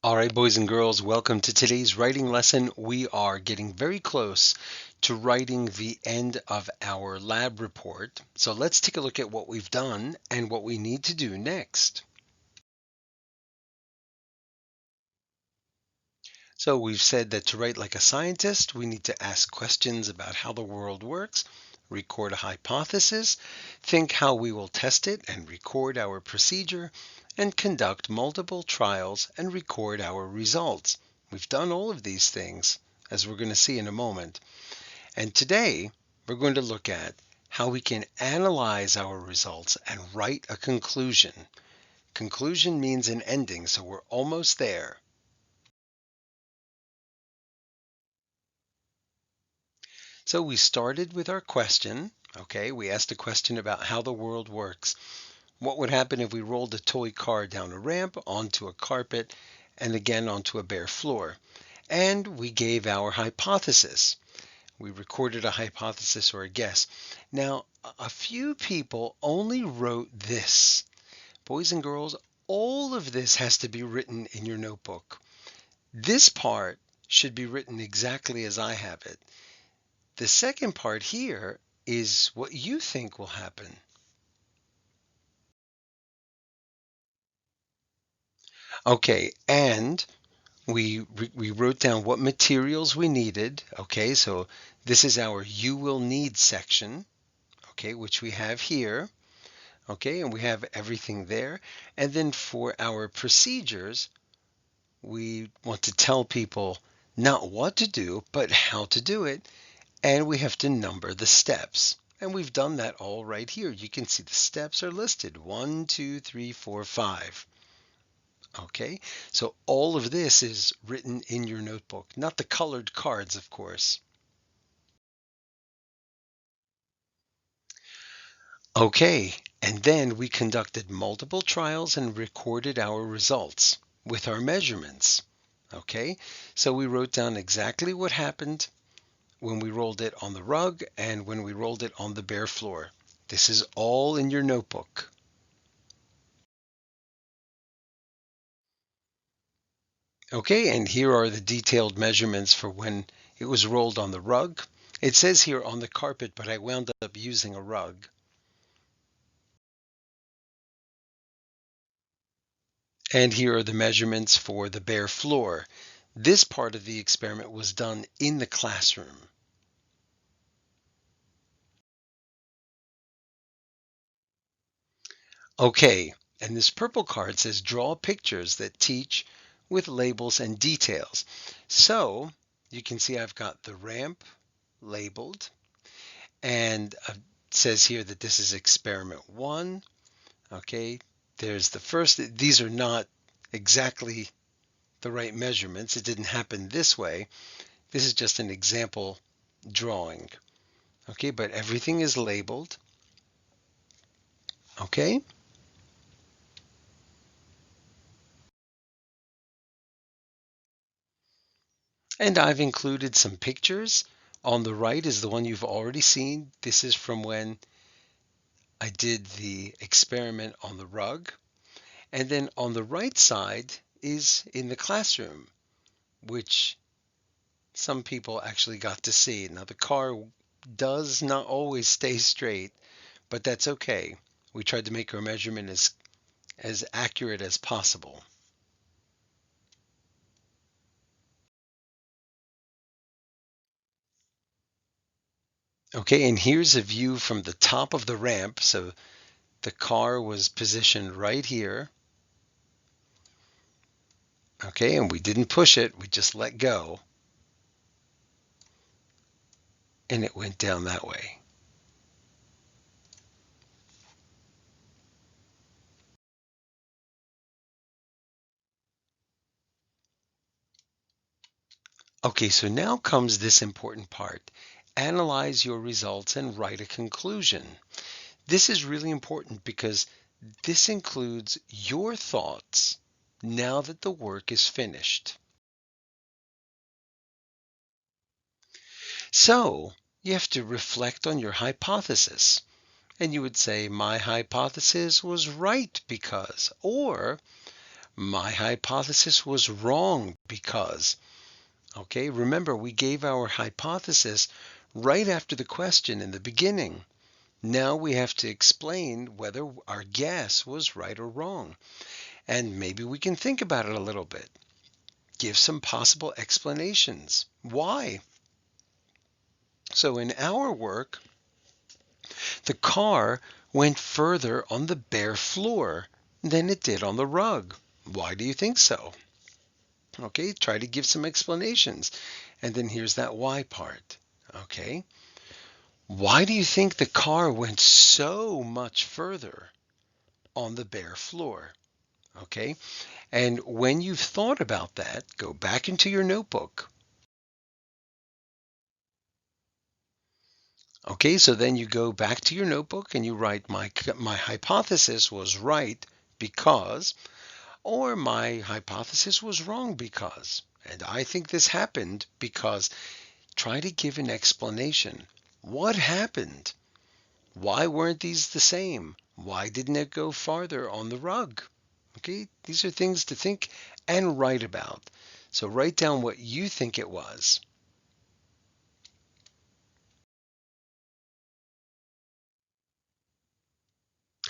All right, boys and girls, welcome to today's writing lesson. We are getting very close to writing the end of our lab report. So let's take a look at what we've done and what we need to do next. So we've said that to write like a scientist, we need to ask questions about how the world works, record a hypothesis, think how we will test it and record our procedure, and conduct multiple trials and record our results. We've done all of these things, as we're going to see in a moment. And today, we're going to look at how we can analyze our results and write a conclusion. Conclusion means an ending, so we're almost there. So we started with our question. Okay, we asked a question about how the world works. What would happen if we rolled a toy car down a ramp, onto a carpet, and again onto a bare floor? And we gave our hypothesis. We recorded a hypothesis or a guess. Now, a few people only wrote this. Boys and girls, all of this has to be written in your notebook. This part should be written exactly as I have it. The second part here is what you think will happen. Okay, and we wrote down what materials we needed. Okay, so this is our you will need section, okay, which we have here. Okay, and we have everything there. And then for our procedures, we want to tell people not what to do, but how to do it. And we have to number the steps. And we've done that all right here. You can see the steps are listed 1, 2, 3, 4, 5. Okay, so all of this is written in your notebook, not the colored cards, of course. Okay, and then we conducted multiple trials and recorded our results with our measurements. Okay, so we wrote down exactly what happened when we rolled it on the rug and when we rolled it on the bare floor. This is all in your notebook. Okay, and here are the detailed measurements for when it was rolled on the rug. It says here on the carpet, but I wound up using a rug. And here are the measurements for the bare floor. This part of the experiment was done in the classroom. Okay, and this purple card says draw pictures that teach with labels and details. So you can see I've got the ramp labeled, and it says here that this is experiment one. Okay, there's the first. These are not exactly the right measurements. It didn't happen this way. This is just an example drawing. Okay, but everything is labeled. Okay, and I've included some pictures. On the right is the one you've already seen. This is from when I did the experiment on the rug. And then on the right side is in the classroom, which some people actually got to see. Now, the car does not always stay straight, but that's okay. We tried to make our measurement as accurate as possible. Okay, and here's a view from the top of the ramp. So the car was positioned right here. Okay, and we didn't push it, we just let go, and it went down that way. Okay, so now comes this important part. Analyze your results and write a conclusion. This is really important because this includes your thoughts now that the work is finished. So you have to reflect on your hypothesis. And you would say, my hypothesis was right because, or My hypothesis was wrong because. Okay, remember we gave our hypothesis right after the question in the beginning. Now we have to explain whether our guess was right or wrong. And maybe we can think about it a little bit. Give some possible explanations. Why? So in our work, the car went further on the bare floor than it did on the rug. Why do you think so? Okay, try to give some explanations. And then here's that why part. Okay, why do you think the car went so much further on the bare floor? Okay, and when you've thought about that, go back into your notebook. Okay, so then you go back to your notebook and you write my hypothesis was right because, or my hypothesis was wrong because, and I think this happened because. Try to give an explanation. What happened? Why weren't these the same? Why didn't it go farther on the rug? Okay, these are things to think and write about. So write down what you think it was.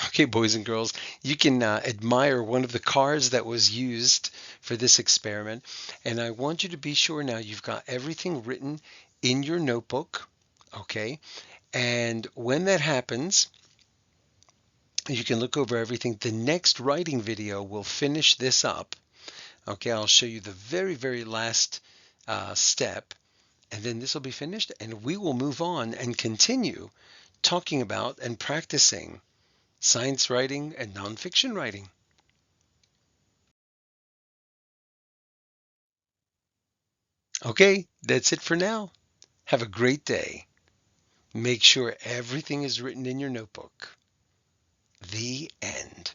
Okay, boys and girls, you can admire one of the cars that was used for this experiment. And I want you to be sure now you've got everything written in your notebook. Okay, and when that happens, you can look over everything. The next writing video will finish this up. Okay, I'll show you the very, very last step, and then this will be finished, and we will move on and continue talking about and practicing science writing and nonfiction writing. Okay, that's it for now. Have a great day. Make sure everything is written in your notebook. The end.